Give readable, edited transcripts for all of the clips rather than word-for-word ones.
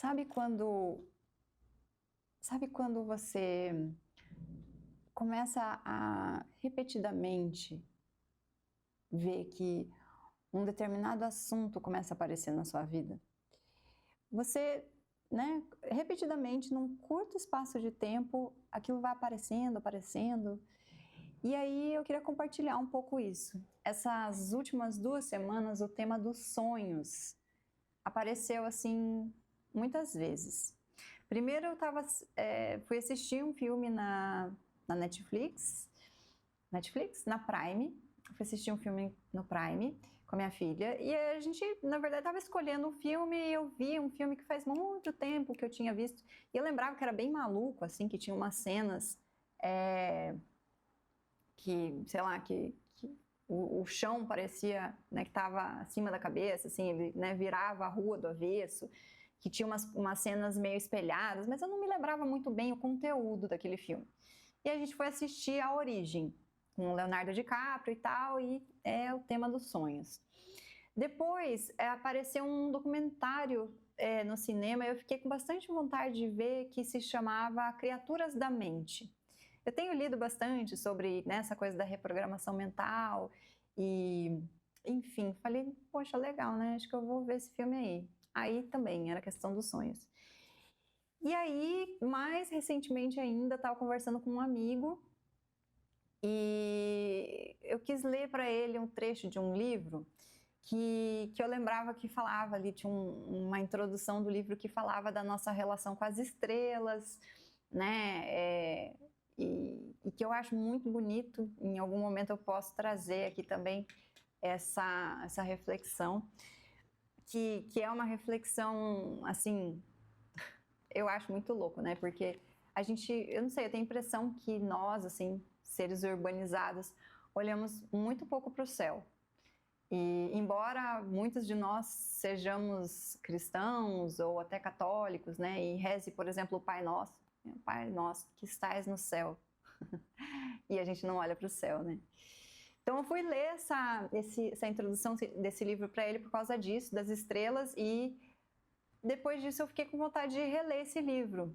Sabe quando, sabe quando você começa a repetidamente ver que um determinado assunto começa a aparecer na sua vida? Você, né, repetidamente, num curto espaço de tempo, aquilo vai aparecendo, aparecendo. E aí eu queria compartilhar um pouco isso. Essas últimas 2 semanas, o tema dos sonhos apareceu assim muitas vezes. Primeiro eu fui assistir um filme na Netflix, na Prime. Fui assistir um filme no Prime com a minha filha e a gente, na verdade, estava escolhendo um filme e eu vi um filme que faz muito tempo que eu tinha visto e eu lembrava que era bem maluco, assim, que tinha umas cenas que, sei lá, que o chão parecia, né, que estava acima da cabeça, assim, ele, né, virava a rua do avesso, que tinha umas cenas meio espelhadas, mas eu não me lembrava muito bem o conteúdo daquele filme. E a gente foi assistir A Origem, com o Leonardo DiCaprio e tal, e é o tema dos sonhos. Depois apareceu um documentário no cinema, e eu fiquei com bastante vontade de ver, que se chamava Criaturas da Mente. Eu tenho lido bastante sobre, né, essa coisa da reprogramação mental e, enfim, falei, poxa, legal, né? Acho que eu vou ver esse filme aí. Aí também era questão dos sonhos. E aí, mais recentemente ainda, estava conversando com um amigo e eu quis ler para ele um trecho de um livro que eu lembrava que falava ali, tinha uma introdução do livro que falava da nossa relação com as estrelas, né? E que eu acho muito bonito. Em algum momento eu posso trazer aqui também essa reflexão, que é uma reflexão, assim, eu acho muito louco, né? Porque a gente, eu não sei, eu tenho a impressão que nós, assim, seres urbanizados, olhamos muito pouco para o céu. E embora muitos de nós sejamos cristãos ou até católicos, né, e reze, por exemplo, o Pai Nosso que estais no céu, e a gente não olha para o céu, né? Então eu fui ler essa introdução desse livro para ele por causa disso, das estrelas, e depois disso eu fiquei com vontade de reler esse livro.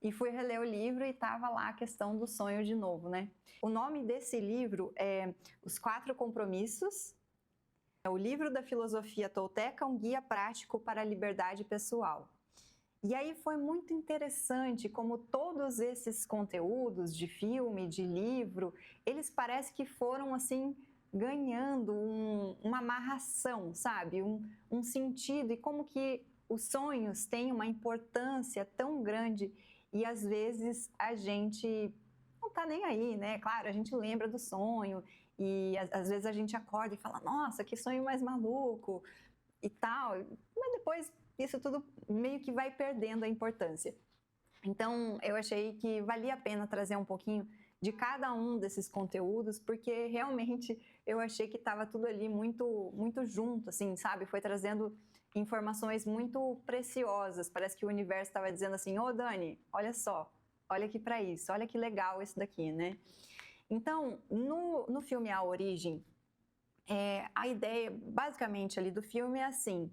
E fui reler o livro e estava lá a questão do sonho de novo, né? O nome desse livro é Os 4 Compromissos. É o livro da filosofia tolteca, um guia prático para a liberdade pessoal. E aí foi muito interessante como todos esses conteúdos de filme, de livro, eles parecem que foram assim ganhando uma amarração, sabe? Um sentido, e como que os sonhos têm uma importância tão grande e às vezes a gente não tá nem aí, né? Claro, a gente lembra do sonho e às vezes a gente acorda e fala, nossa, que sonho mais maluco e tal, mas depois isso tudo meio que vai perdendo a importância. Então eu achei que valia a pena trazer um pouquinho de cada um desses conteúdos, porque realmente eu achei que estava tudo ali muito, muito junto, assim, sabe? Foi trazendo informações muito preciosas. Parece que o universo estava dizendo assim, ô Dani, olha só, olha aqui para isso, olha que legal isso daqui, né? Então, no filme A Origem, a ideia basicamente ali do filme é assim,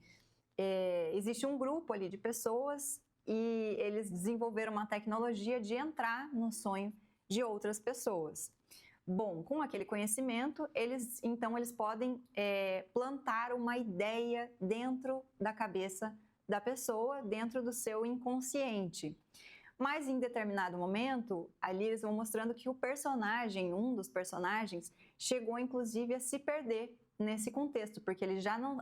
existe um grupo ali de pessoas e eles desenvolveram uma tecnologia de entrar no sonho de outras pessoas. Bom, com aquele conhecimento, eles podem plantar uma ideia dentro da cabeça da pessoa, dentro do seu inconsciente. Mas em determinado momento, ali eles vão mostrando que um dos personagens, chegou inclusive a se perder nesse contexto, porque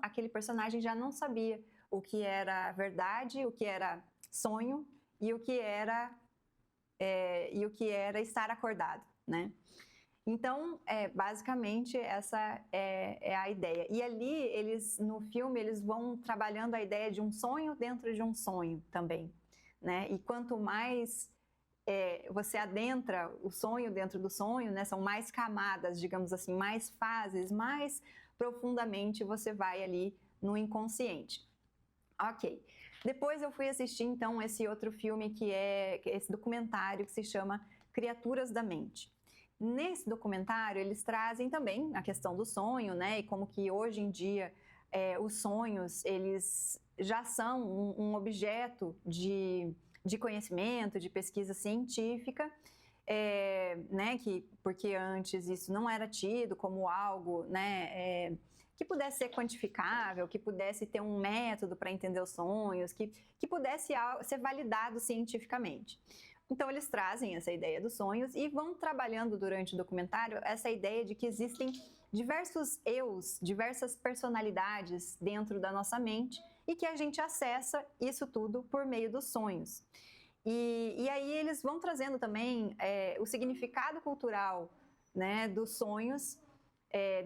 aquele personagem já não sabia o que era verdade, o que era sonho e o que era estar acordado, né? Então, basicamente, essa é a ideia. E ali, no filme, eles vão trabalhando a ideia de um sonho dentro de um sonho também, né? E quanto mais você adentra o sonho dentro do sonho, né? São mais camadas, digamos assim, mais fases, mais profundamente você vai ali no inconsciente. Ok. Depois eu fui assistir, então, esse outro filme que é esse documentário que se chama Criaturas da Mente. Nesse documentário, eles trazem também a questão do sonho, né? E como que hoje em dia os sonhos, eles já são um objeto de conhecimento, de pesquisa científica, né, porque antes isso não era tido como algo, né, que pudesse ser quantificável, que pudesse ter um método para entender os sonhos, que pudesse ser validado cientificamente. Então eles trazem essa ideia dos sonhos e vão trabalhando durante o documentário essa ideia de que existem diversos eus, diversas personalidades dentro da nossa mente e que a gente acessa isso tudo por meio dos sonhos. E aí eles vão trazendo também o significado cultural, né, dos sonhos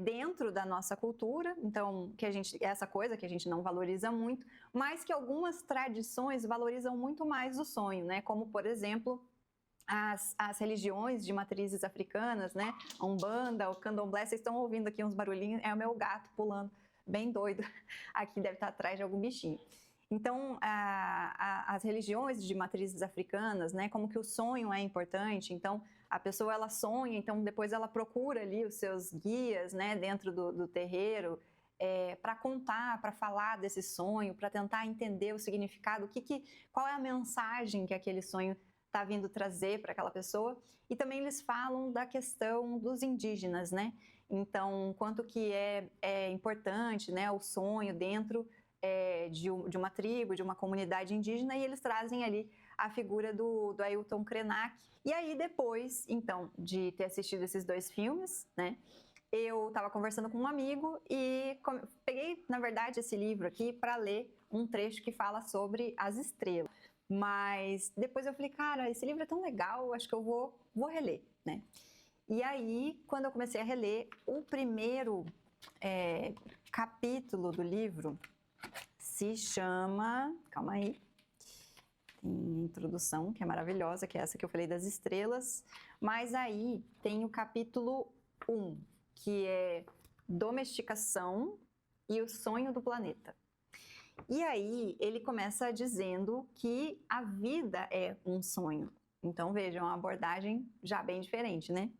dentro da nossa cultura, então essa coisa que a gente não valoriza muito, mas que algumas tradições valorizam muito mais o sonho, né, como por exemplo as religiões de matrizes africanas, né, a Umbanda, o Candomblé. Vocês estão ouvindo aqui uns barulhinhos, é o meu gato pulando, bem doido, aqui deve estar atrás de algum bichinho. Então, as religiões de matrizes africanas, né, como que o sonho é importante, então a pessoa ela sonha, então depois ela procura ali os seus guias, né, dentro do terreiro, para contar, para falar desse sonho, para tentar entender o significado, qual é a mensagem que aquele sonho está vindo trazer para aquela pessoa. E também eles falam da questão dos indígenas, né? Então, quanto que é importante, né, o sonho dentro de uma tribo, de uma comunidade indígena, e eles trazem ali a figura do Ailton Krenak. E aí depois, então, de ter assistido esses 2 filmes, né, eu estava conversando com um amigo e peguei, na verdade, esse livro aqui para ler um trecho que fala sobre as estrelas. Mas depois eu falei, cara, esse livro é tão legal, acho que eu vou reler, né? E aí, quando eu comecei a reler, o primeiro capítulo do livro se chama... Calma aí. Tem a introdução, que é maravilhosa, que é essa que eu falei das estrelas. Mas aí tem o capítulo 1, que é Domesticação e o Sonho do Planeta. E aí ele começa dizendo que a vida é um sonho. Então vejam, uma abordagem já bem diferente, né?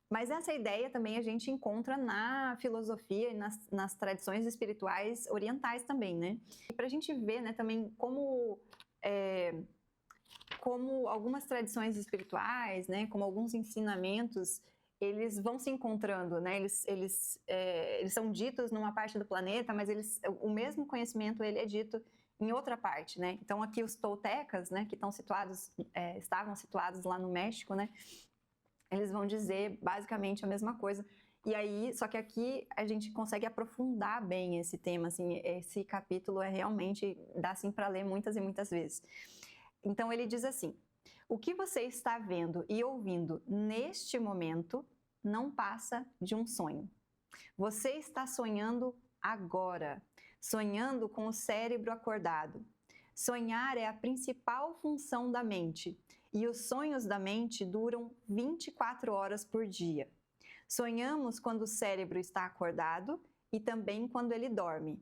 Mas essa ideia também a gente encontra na filosofia e nas tradições espirituais orientais também, né? E para a gente ver, né, também como algumas tradições espirituais, né, como alguns ensinamentos, eles vão se encontrando, né? Eles são ditos numa parte do planeta, mas o mesmo conhecimento ele é dito em outra parte, né? Então aqui os toltecas, né, que estavam situados lá no México, né? Eles vão dizer basicamente a mesma coisa. E aí, só que aqui a gente consegue aprofundar bem esse tema, assim, esse capítulo realmente dá assim para ler muitas e muitas vezes. Então ele diz assim: o que você está vendo e ouvindo neste momento não passa de um sonho. Você está sonhando agora, sonhando com o cérebro acordado. Sonhar é a principal função da mente, e os sonhos da mente duram 24 horas por dia. Sonhamos quando o cérebro está acordado e também quando ele dorme.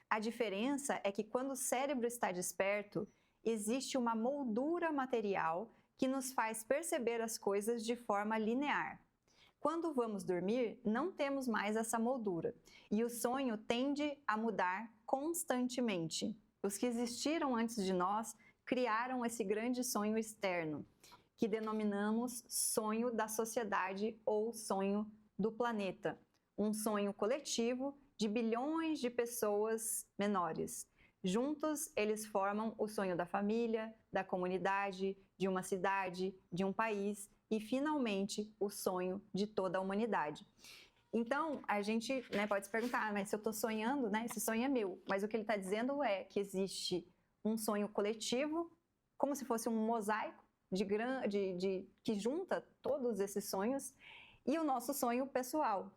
A diferença é que quando o cérebro está desperto, existe uma moldura material que nos faz perceber as coisas de forma linear. Quando vamos dormir, não temos mais essa moldura, e o sonho tende a mudar constantemente. Os que existiram antes de nós criaram esse grande sonho externo, que denominamos sonho da sociedade ou sonho do planeta. Um sonho coletivo de bilhões de pessoas menores. Juntos, eles formam o sonho da família, da comunidade, de uma cidade, de um país e, finalmente, o sonho de toda a humanidade. Então, a gente, né, pode se perguntar, mas se eu estou sonhando, né, esse sonho é meu. Mas o que ele está dizendo é que existe um sonho coletivo, como se fosse um mosaico que junta todos esses sonhos, e o nosso sonho pessoal.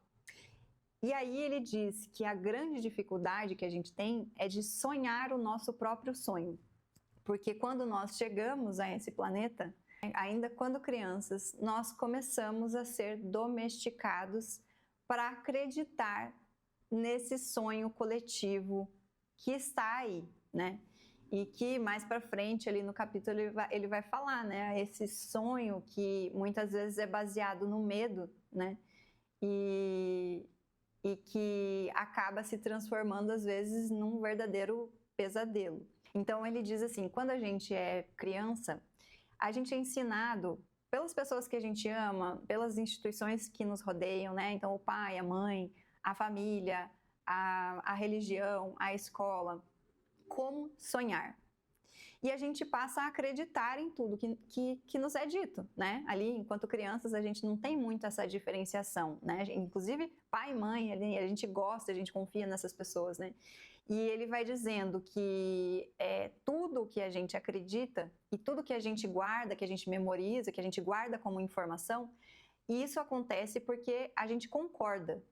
E aí ele diz que a grande dificuldade que a gente tem é de sonhar o nosso próprio sonho. Porque quando nós chegamos a esse planeta, ainda quando crianças, nós começamos a ser domesticados para acreditar nesse sonho coletivo que está aí, né? E que mais para frente ali no capítulo ele vai falar, né? Esse sonho que muitas vezes é baseado no medo, né? e que acaba se transformando às vezes num verdadeiro pesadelo. Então ele diz assim, quando a gente é criança, a gente é ensinado pelas pessoas que a gente ama, pelas instituições que nos rodeiam, né? Então o pai, a mãe, a família, a religião, a escola, como sonhar. E a gente passa a acreditar em tudo que nos é dito, né? Ali, enquanto crianças, a gente não tem muito essa diferenciação, né? Inclusive, pai e mãe, a gente gosta, a gente confia nessas pessoas, né? E ele vai dizendo que tudo que a gente acredita e tudo que a gente guarda, que a gente memoriza, que a gente guarda como informação, isso acontece porque a gente concorda.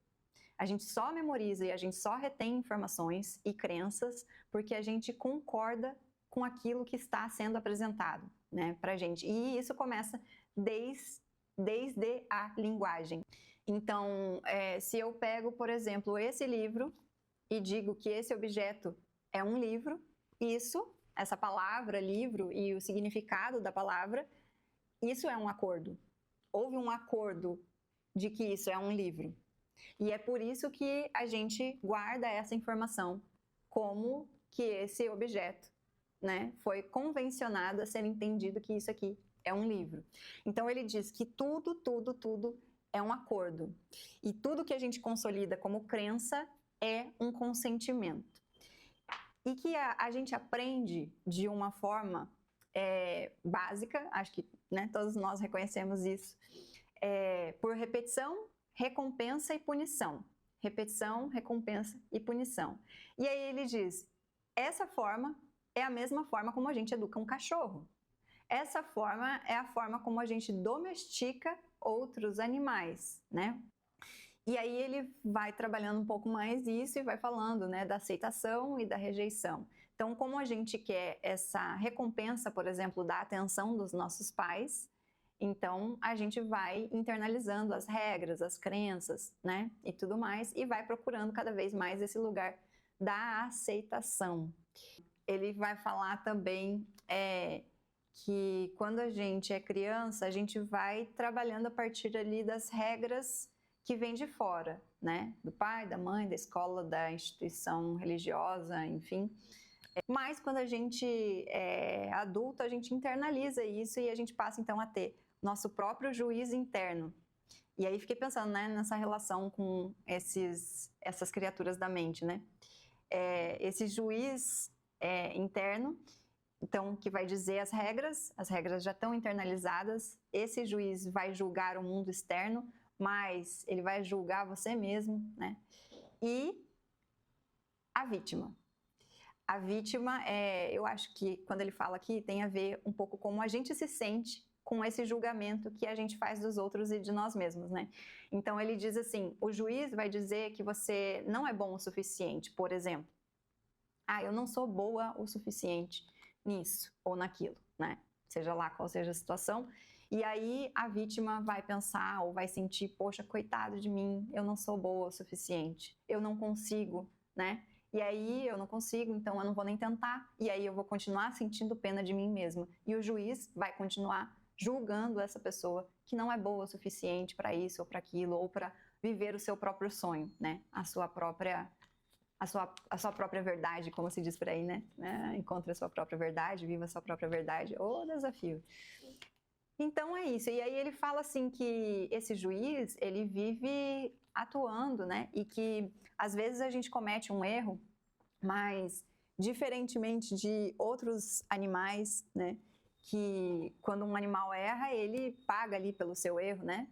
A gente só memoriza e a gente só retém informações e crenças porque a gente concorda com aquilo que está sendo apresentado, né, para a gente. E isso começa desde a linguagem. Então, se eu pego, por exemplo, esse livro e digo que esse objeto é um livro, essa palavra livro e o significado da palavra, isso é um acordo. Houve um acordo de que isso é um livro. E é por isso que a gente guarda essa informação como que esse objeto, né, foi convencionado a ser entendido que isso aqui é um livro. Então ele diz que tudo é um acordo. E tudo que a gente consolida como crença é um consentimento. E que a gente aprende de uma forma básica, acho que, né, todos nós reconhecemos isso, por repetição, recompensa e punição. Repetição, recompensa e punição. E aí ele diz, essa forma é a mesma forma como a gente educa um cachorro. Essa forma é a forma como a gente domestica outros animais, né? E aí ele vai trabalhando um pouco mais isso e vai falando, né, da aceitação e da rejeição. Então, como a gente quer essa recompensa, por exemplo, da atenção dos nossos pais, então a gente vai internalizando as regras, as crenças, né, e tudo mais, e vai procurando cada vez mais esse lugar da aceitação. Ele vai falar também que quando a gente é criança, a gente vai trabalhando a partir ali das regras que vêm de fora, né? Do pai, da mãe, da escola, da instituição religiosa, enfim. Mas quando a gente é adulto, a gente internaliza isso e a gente passa então a ter nosso próprio juiz interno. E aí fiquei pensando, né, nessa relação com essas criaturas da mente, né? Esse juiz interno, então, que vai dizer as regras já estão internalizadas, esse juiz vai julgar o mundo externo, mas ele vai julgar você mesmo, né? E a vítima. A vítima, eu acho que quando ele fala aqui, tem a ver um pouco como a gente se sente com esse julgamento que a gente faz dos outros e de nós mesmos, né? Então ele diz assim, o juiz vai dizer que você não é bom o suficiente, por exemplo. Eu não sou boa o suficiente nisso ou naquilo, né? Seja lá qual seja a situação. E aí a vítima vai pensar ou vai sentir, poxa, coitado de mim, eu não sou boa o suficiente, eu não consigo, né? E aí eu não consigo, então eu não vou nem tentar. E aí eu vou continuar sentindo pena de mim mesma. E o juiz vai continuar julgando essa pessoa que não é boa o suficiente para isso ou para aquilo, ou para viver o seu próprio sonho, né? A sua própria verdade, como se diz por aí, né? Encontre a sua própria verdade, viva a sua própria verdade. Ô, desafio! Então é isso. E aí ele fala assim que esse juiz, ele vive atuando, né? E que às vezes a gente comete um erro, mas diferentemente de outros animais, né? Que quando um animal erra, ele paga ali pelo seu erro, né?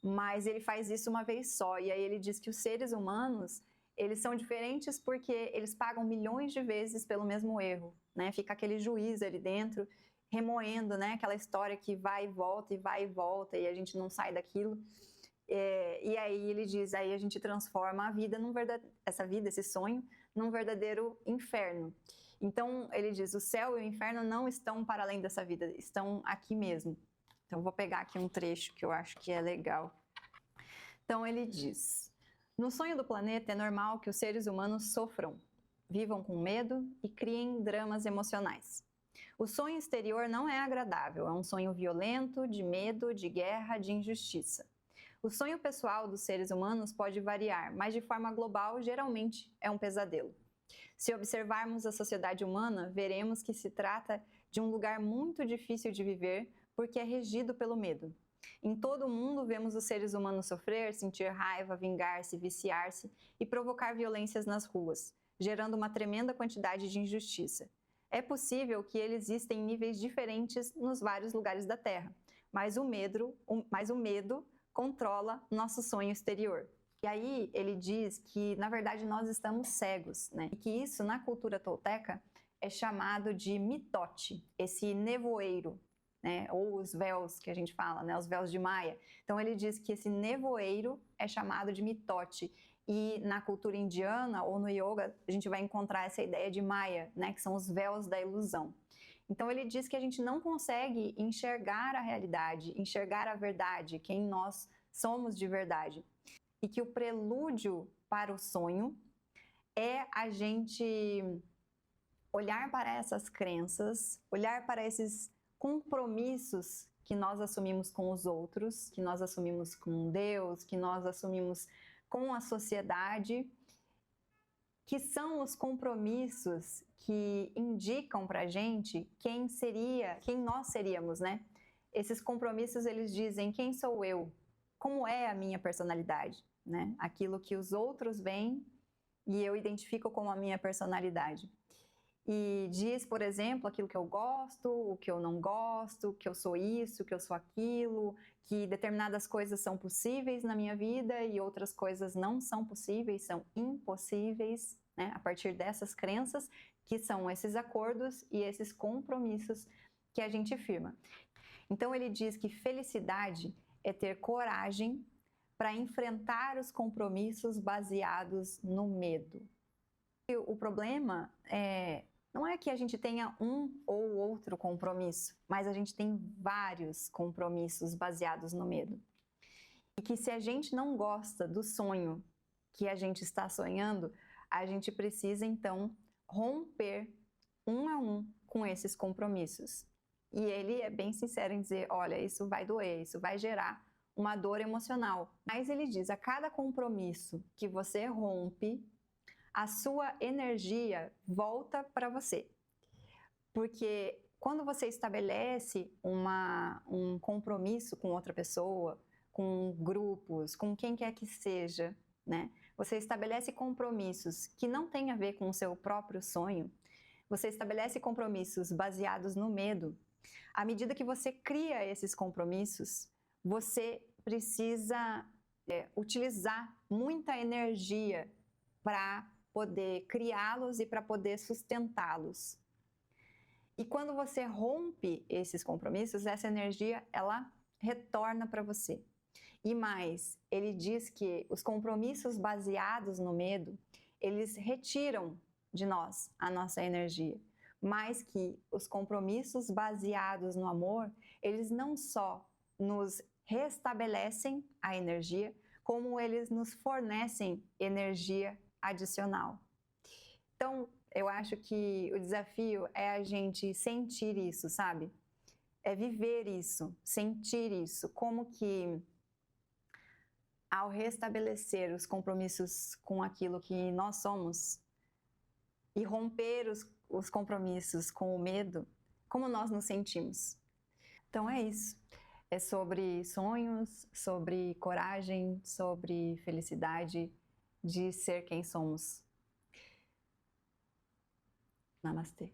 Mas ele faz isso uma vez só. E aí ele diz que os seres humanos, eles são diferentes porque eles pagam milhões de vezes pelo mesmo erro, né? Fica aquele juiz ali dentro, remoendo, né? Aquela história que vai e volta, e a gente não sai daquilo. E aí ele diz, aí a gente transforma a vida esse sonho, num verdadeiro inferno. Então ele diz, o céu e o inferno não estão para além dessa vida, estão aqui mesmo. Então eu vou pegar aqui um trecho que eu acho que é legal. Então ele diz, no sonho do planeta é normal que os seres humanos sofram, vivam com medo e criem dramas emocionais. O sonho exterior não é agradável, é um sonho violento, de medo, de guerra, de injustiça. O sonho pessoal dos seres humanos pode variar, mas de forma global, geralmente é um pesadelo. Se observarmos a sociedade humana, veremos que se trata de um lugar muito difícil de viver, porque é regido pelo medo. Em todo o mundo, vemos os seres humanos sofrer, sentir raiva, vingar-se, viciar-se e provocar violências nas ruas, gerando uma tremenda quantidade de injustiça. É possível que ele exista em níveis diferentes nos vários lugares da Terra, mas o medo controla nosso sonho exterior. E aí ele diz que, na verdade, nós estamos cegos, né? E que isso, na cultura tolteca, é chamado de mitote, esse nevoeiro, né? Ou os véus que a gente fala, né? Os véus de Maia. Então ele diz que esse nevoeiro é chamado de mitote. E na cultura indiana ou no yoga, a gente vai encontrar essa ideia de Maya, né? Que são os véus da ilusão. Então ele diz que a gente não consegue enxergar a realidade, enxergar a verdade, quem nós somos de verdade. E que o prelúdio para o sonho é a gente olhar para essas crenças, olhar para esses compromissos que nós assumimos com os outros, que nós assumimos com Deus, que nós assumimos com a sociedade, que são os compromissos que indicam para a gente quem nós seríamos, né? Esses compromissos, eles dizem quem sou eu, como é a minha personalidade, né? Aquilo que os outros veem e eu identifico como a minha personalidade. E diz, por exemplo, aquilo que eu gosto, o que eu não gosto, que eu sou isso, que eu sou aquilo, que determinadas coisas são possíveis na minha vida e outras coisas não são possíveis, são impossíveis, né? A partir dessas crenças, que são esses acordos e esses compromissos que a gente firma. Então ele diz que felicidade é ter coragem para enfrentar os compromissos baseados no medo. E o problema não é que a gente tenha um ou outro compromisso, mas a gente tem vários compromissos baseados no medo. E que se a gente não gosta do sonho que a gente está sonhando, a gente precisa então romper um a um com esses compromissos. E ele é bem sincero em dizer, olha, isso vai doer, isso vai gerar uma dor emocional. Mas ele diz, a cada compromisso que você rompe, a sua energia volta para você. Porque quando você estabelece um compromisso com outra pessoa, com grupos, com quem quer que seja, né? Você estabelece compromissos que não têm a ver com o seu próprio sonho, você estabelece compromissos baseados no medo. À medida que você cria esses compromissos, você precisa utilizar muita energia para poder criá-los e para poder sustentá-los. E quando você rompe esses compromissos, essa energia, ela retorna para você. E mais, ele diz que os compromissos baseados no medo, eles retiram de nós a nossa energia. Mas que os compromissos baseados no amor, eles não só nos restabelecem a energia, como eles nos fornecem energia adicional. Então, eu acho que o desafio é a gente sentir isso, sabe? É viver isso, sentir isso, como que ao restabelecer os compromissos com aquilo que nós somos e romper os compromissos com o medo, como nós nos sentimos. Então é isso. É sobre sonhos, sobre coragem, sobre felicidade de ser quem somos. Namastê.